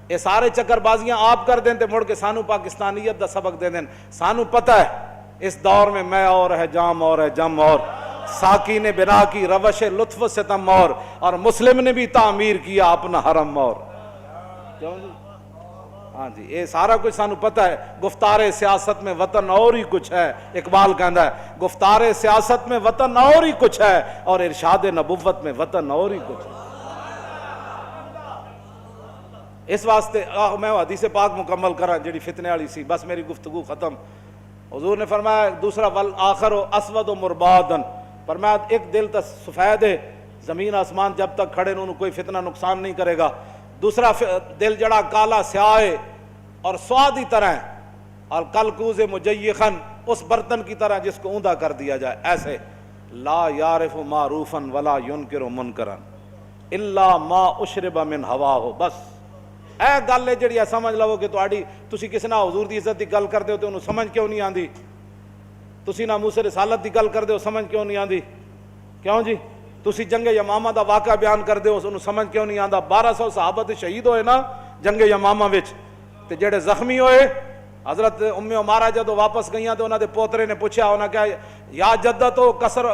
یہ سارے چکر بازیاں آپ کر دیں تے مڑ کے سانو پاکستانیت دا سبق دے دیں. سانو پتہ ہے اس دور میں میں اور ہے جام اور ہے جم اور ساکی نے بنا کی روش لطف ستم اور مسلم نے بھی تعمیر کیا اپنا حرم اور. کیوں جی؟ ہاں جی یہ سارا کچھ سانو پتہ ہے. گفتار سیاست میں وطن اور ہی کچھ ہے. اقبال کہندا ہے گفتار سیاست میں وطن اور ہی کچھ ہے اور ارشاد نبوت میں وطن اور ہی کچھ ہے. اس واسطے میں حدیث پاک مکمل کراں جڑی فتنے والی سی, بس میری گفتگو ختم. حضور نے فرمایا دوسرا والآخر اسود و مربادن, فرمایا ایک دل تو سفید ہے, زمین آسمان جب تک کھڑے انہوں کوئی فتنہ نقصان نہیں کرے گا. دوسرا دل جڑا کالا سیاہ ہے اور سوادی طرح ہے, اور کلکوز مجیخن اس برتن کی طرح جس کو اوندا کر دیا جائے ایسے. لا یعرف معروفا ولا ینکر منکرا الا ما اشرب من ہواہ. بس اے گل ہے جڑی سمجھ لو کہ تسی کسی نہ حضور دی عزت دی گل کردے ہو تے انہوں سمجھ کیوں نہیں آندی, تسی ناموس رسالت دی گل کردے ہو سمجھ کیوں نہیں آندی. کیوں جی؟ تسی جنگ یمامہ دا واقعہ بیان کردے ہو انہوں سمجھ کیوں نہیں آندا. 1200 صحابہ تے شہید ہوئے نا جنگ یمامہ وچ, تے جڑے زخمی ہوئے حضرت ام عمارہ جدو واپس گئیاں تو انہاں دے پوترے نے پوچھا, انہاں کہا یا جدتو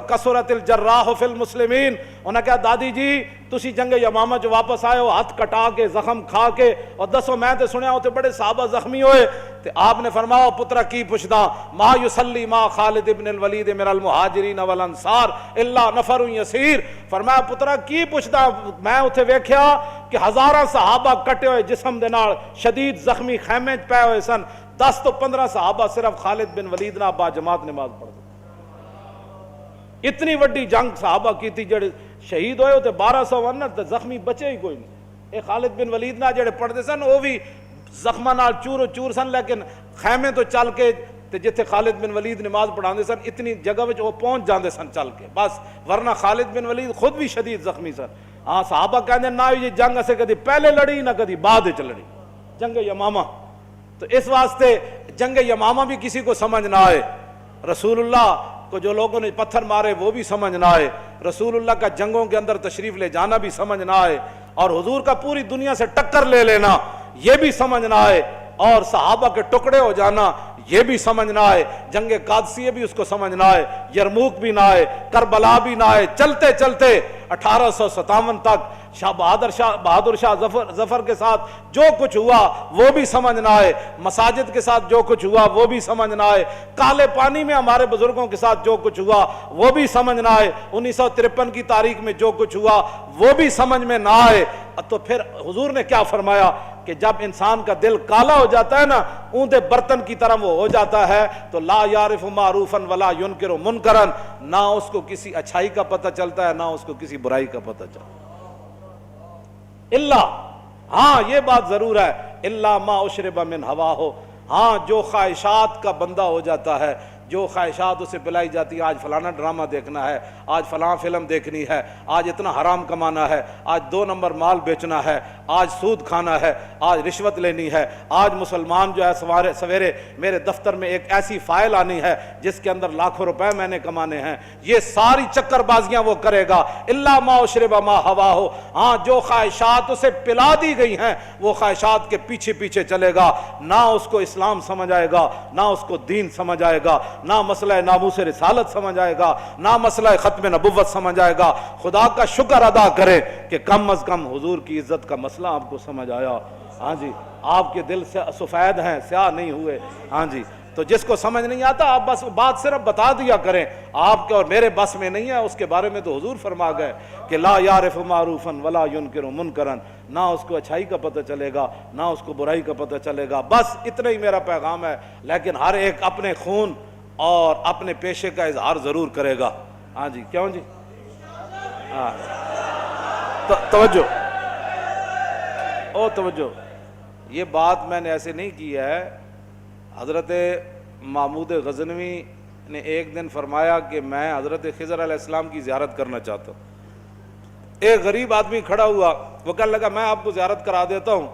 کثرت الجراح فی المسلمین, انہاں کہا دادی جی تسی جنگ یمامہ جو واپس آئے ہو ہاتھ کٹا کے زخم کھا کے, اور دسو میں تے سنیا ہوتے بڑے صحابہ زخمی ہوئے. تے آپ نے فرمایا پترا کی پوچھدا, ما یصلی ما خالد ابن الولید من المہاجرین والانصار الا نفر یسیر. فرمایا پترا کی پوچھدا, میں اتھے ویکھیا کہ ہزاراں صحابہ کٹے ہوئے جسم دے نال شدید زخمی خیمے پے ہوئے سن, 10 تو 15 صحابہ صرف خالد بن ولید نہ با جماعت نماز پڑھ دے. اتنی وڈی جنگ صحابہ کی تھی, جڑے شہید ہوئے ہوتے 1200 ورنہ تے زخمی بچے ہی کوئی نہیں. اے خالد بن ولید نہ جڑے پڑھ دے سن وہ بھی زخمہ نال چور چور سن, لیکن خیمے تو چل کے تے جتھے خالد بن ولید نماز پڑھاندے سن اتنی جگہ وچ وہ پہنچ جاندے سن چل کے بس, ورنہ خالد بن ولید خود بھی شدید زخمی سن. ہاں صحابہ کہندے نہ یہ جنگ اسے کدی پہلے لڑی نہ کدی بعد وچ لڑی, جنگ یمامہ. تو اس واسطے جنگ یمامہ بھی کسی کو سمجھ نہ آئے, رسول اللہ کو جو لوگوں نے پتھر مارے وہ بھی سمجھ نہ آئے, رسول اللہ کا جنگوں کے اندر تشریف لے جانا بھی سمجھ نہ آئے, اور حضور کا پوری دنیا سے ٹکر لے لینا یہ بھی سمجھ نہ آئے, اور صحابہ کے ٹکڑے ہو جانا یہ بھی سمجھ نہ آئے, جنگ قادسیہ بھی اس کو سمجھ نہ آئے, یرموک بھی نہ آئے, کربلا بھی نہ آئے. چلتے چلتے 1857 تک بہادر شاہ ظفر کے ساتھ جو کچھ ہوا وہ بھی سمجھ نہ آئے, مساجد کے ساتھ جو کچھ ہوا وہ بھی سمجھ نہ آئے, کالے پانی میں ہمارے بزرگوں کے ساتھ جو کچھ ہوا وہ بھی سمجھ نہ آئے, 1953 کی تاریخ میں جو کچھ ہوا وہ بھی سمجھ میں نہ آئے. تو پھر حضور نے کیا فرمایا کہ جب انسان کا دل کالا ہو جاتا ہے نا, اوندے برتن کی طرح وہ ہو جاتا ہے, تو لا یعرف معروفا ولا ینکر منکرا, نہ اس کو کسی اچھائی کا پتہ چلتا ہے نہ اس کو کسی برائی کا پتہ چلتا ہے. اللہ, ہاں یہ بات ضرور ہے, الا ما اشرب من ہواہ, ہاں جو خواہشات کا بندہ ہو جاتا ہے, جو خواہشات اسے پلائی جاتی ہے, آج فلانا ڈرامہ دیکھنا ہے, آج فلاں فلم دیکھنی ہے, آج اتنا حرام کمانا ہے, آج 2 نمبر مال بیچنا ہے, آج سود کھانا ہے, آج رشوت لینی ہے, آج مسلمان جو ہے سویرے میرے دفتر میں ایک ایسی فائل آنی ہے جس کے اندر لاکھوں روپے میں نے کمانے ہیں, یہ ساری چکر بازیاں وہ کرے گا. الا ما اشرب ما ہواہ, ہاں جو خواہشات اسے پلا دی گئی ہیں وہ خواہشات کے پیچھے پیچھے چلے گا, نہ اس کو اسلام سمجھ آئے گا نہ اس کو دین سمجھ آئے گا, نہ مسئلہ ناموس رسالت سمجھ آئے گا نہ مسئلہ ختم نبوت سمجھ آئے گا. خدا کا شکر ادا کریں کہ کم از کم حضور کی عزت کا مسئلہ آپ کو سمجھ آیا. ہاں جی, آپ کے دل سے سفید ہیں, سیاہ نہیں ہوئے. ہاں جی, تو جس کو سمجھ نہیں آتا آپ بس بات صرف بتا دیا کریں, آپ کے اور میرے بس میں نہیں ہے. اس کے بارے میں تو حضور فرما گئے کہ لا یعرف معروفا ولا ینکر منکرا, نہ اس کو اچھائی کا پتہ چلے گا نہ اس کو برائی کا پتہ چلے گا. بس اتنا ہی میرا پیغام ہے, لیکن ہر ایک اپنے خون اور اپنے پیشے کا اظہار ضرور کرے گا. ہاں جی, کیوں جی؟ ہاں توجہ, توجہ, یہ بات میں نے ایسے نہیں کی ہے. حضرت محمود غزنوی نے ایک دن فرمایا کہ میں حضرت خضر علیہ السلام کی زیارت کرنا چاہتا ہوں. ایک غریب آدمی کھڑا ہوا, وہ کہنے لگا میں آپ کو زیارت کرا دیتا ہوں,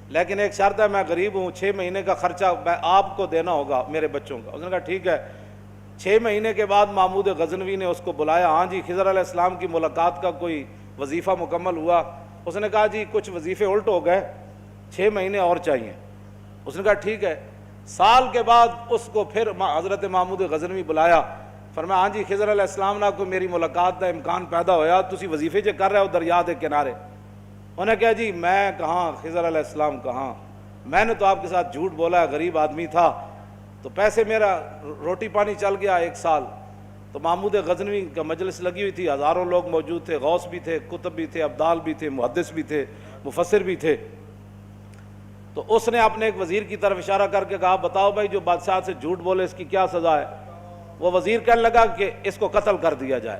لیکن ایک شرط ہے, میں غریب ہوں, 6 مہینے کا خرچہ آپ کو دینا ہوگا میرے بچوں کا. اس نے کہا ٹھیک ہے. 6 مہینے کے بعد محمود غزنوی نے اس کو بلایا. ہاں جی, خضر علیہ السلام کی ملاقات کا کوئی وظیفہ مکمل ہوا. اس نے کہا جی کچھ وظیفے الٹ ہو گئے، 6 مہینے اور چاہیے۔ اس نے کہا ٹھیک ہے۔ سال کے بعد اس کو پھر حضرت محمود غزنوی بلایا، فرمایا ہاں جی خضر علیہ السلام نہ کوئی میری ملاقات دا امکان پیدا ہویا، تسی وظیفے جو کر رہے ہو دریا دے کنارے۔ انہوں نے کہا جی میں کہاں، خضر علیہ السلام کہاں، میں نے تو آپ کے ساتھ جھوٹ بولا ہے، غریب آدمی تھا تو پیسے میرا روٹی پانی چل گیا 1 سال۔ تو محمود غزنوی کا مجلس لگی ہوئی تھی، ہزاروں لوگ موجود تھے، غوث بھی تھے، کتب بھی تھے، ابدال بھی تھے، محدث بھی تھے، مفسر بھی تھے۔ تو اس نے اپنے ایک وزیر کی طرف اشارہ کر کے کہا بتاؤ بھائی جو بادشاہ سے جھوٹ بولے اس کی کیا سزا ہے؟ وہ وزیر کہنے لگا کہ اس کو قتل کر دیا جائے۔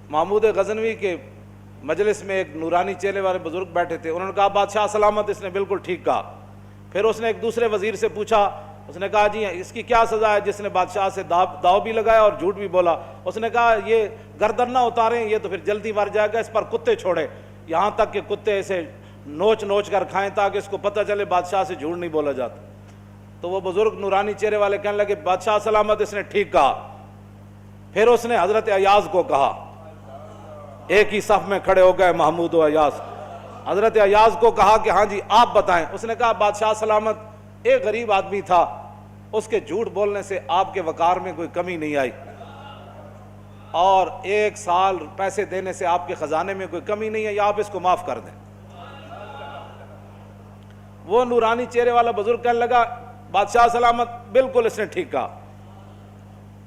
محمود غزنوی کے مجلس میں ایک نورانی چہرے والے بزرگ بیٹھے تھے، انہوں نے کہا بادشاہ سلامت، اس نے بالکل ٹھیک کہا۔ پھر اس نے ایک دوسرے وزیر سے پوچھا، اس نے کہا جی اس کی کیا سزا ہے جس نے بادشاہ سے داؤ بھی لگایا اور جھوٹ بھی بولا؟ اس نے کہا یہ گردن نہ اتاریں، یہ تو پھر جلدی مر جائے گا، اس پر کتے چھوڑے، یہاں تک کہ کتے اسے نوچ نوچ کر کھائیں تاکہ اس کو پتہ چلے بادشاہ سے جھوٹ نہیں بولا جاتا۔ تو وہ بزرگ نورانی چہرے والے کہنے لگے بادشاہ سلامت، اس نے ٹھیک کہا۔ پھر اس نے حضرت ایاز کو کہا، ایک ہی صف میں کھڑے ہو گئے محمود و ایاز۔ حضرت ایاز کو کہا کہ ہاں جی آپ بتائیں۔ اس نے کہا بادشاہ سلامت، ایک غریب آدمی تھا، اس کے جھوٹ بولنے سے آپ کے وقار میں کوئی کمی نہیں آئی، اور 1 سال پیسے دینے سے آپ کے خزانے میں کوئی کمی نہیں ہے، یا آپ اس کو معاف کر دیں۔ وہ نورانی چہرے والا بزرگ کہنے لگا بادشاہ سلامت بالکل اس نے ٹھیک کہا۔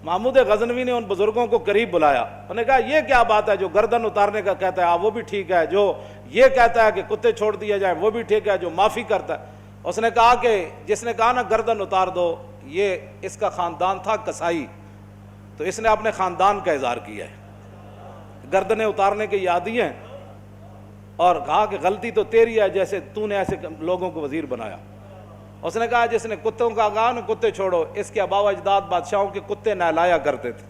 محمود غزنوی نے ان بزرگوں کو قریب بلایا، انہوں نے کہا یہ کیا بات ہے، جو گردن اتارنے کا کہتا ہے وہ بھی ٹھیک ہے، جو یہ کہتا ہے کہ کتے چھوڑ دیا جائے وہ بھی ٹھیک ہے، جو معافی کرتا ہے۔ اس نے کہا کہ جس نے کہا نا گردن اتار دو، یہ اس کا خاندان تھا کسائی، تو اس نے اپنے خاندان کا اظہار کیا ہے، گردنیں اتارنے کے عادی ہیں، اور کہا کہ غلطی تو تیری ہے جیسے تو نے ایسے لوگوں کو وزیر بنایا۔ اس نے کہا جس نے کتوں کا کہا نا کتے چھوڑو، اس کے آباء و اجداد بادشاہوں کے کتے نہلایا کرتے تھے۔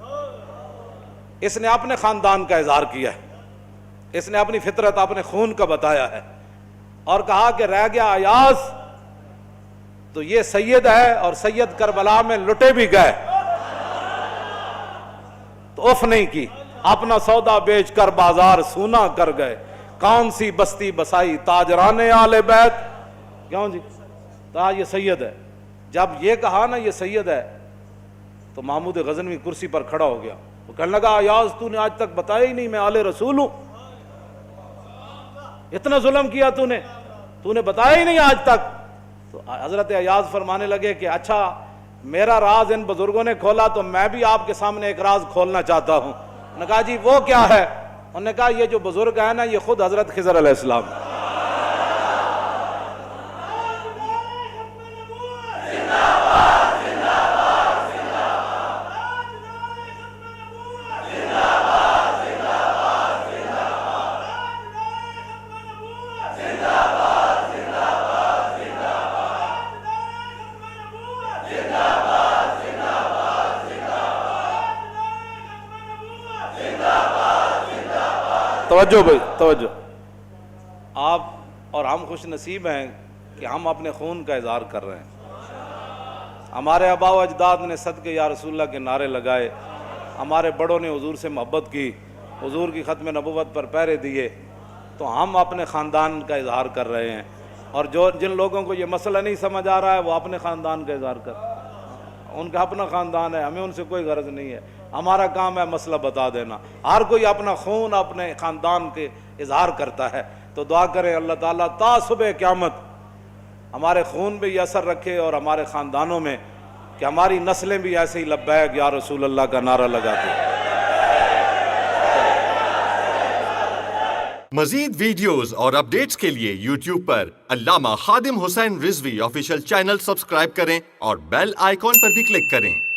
اس نے اپنے خاندان کا اظہار کیا ہے، اس نے اپنی فطرت اپنے خون کا بتایا ہے، اور کہا کہ رہ گیا ایاز تو یہ سید ہے، اور سید کربلا میں لٹے بھی گئے تو اف نہیں کی، اپنا سودا بیچ کر بازار سونا کر گئے، کون سی بستی بسائی تاجران آل بیت۔ کیوں جی کہا یہ سید ہے۔ جب یہ کہا نا یہ سید ہے تو محمود غزنوی کرسی پر کھڑا ہو گیا، وہ کہنے لگا ایاز تو نے آج تک بتایا ہی نہیں میں آل رسول ہوں، اتنا ظلم کیا تو نے بتایا ہی نہیں آج تک۔ تو حضرت ایاز فرمانے لگے کہ اچھا میرا راز ان بزرگوں نے کھولا تو میں بھی آپ کے سامنے ایک راز کھولنا چاہتا ہوں۔ انہوں نے کہا جی وہ کیا ہے؟ انہوں نے کہا یہ جو بزرگ ہے نا یہ خود حضرت خضر علیہ السلام ہے۔ توجہ بھائی توجہ، آپ اور ہم خوش نصیب ہیں کہ ہم اپنے خون کا اظہار کر رہے ہیں۔ ہمارے آباء و اجداد نے صدقے یا رسول اللہ کے نعرے لگائے، ہمارے بڑوں نے حضور سے محبت کی، حضور کی ختم نبوت پر پہرے دیے، تو ہم اپنے خاندان کا اظہار کر رہے ہیں، اور جن لوگوں کو یہ مسئلہ نہیں سمجھ آ رہا ہے وہ اپنے خاندان کا اظہار کر رہے ہیں، ان کا اپنا خاندان ہے، ہمیں ان سے کوئی غرض نہیں ہے، ہمارا کام ہے مسئلہ بتا دینا۔ ہر کوئی اپنا خون اپنے خاندان کے اظہار کرتا ہے، تو دعا کریں اللہ تعالیٰ تا صبح قیامت ہمارے خون بھی اثر رکھے اور ہمارے خاندانوں میں، کہ ہماری نسلیں بھی ایسے ہی لبیک یا رسول اللہ کا نعرہ لگاتے ہیں۔ مزید ویڈیوز اور اپڈیٹس کے لیے یوٹیوب پر علامہ Khadim Hussain Rizvi official channel subscribe کریں اور بیل آئیکن پر بھی کلک کریں۔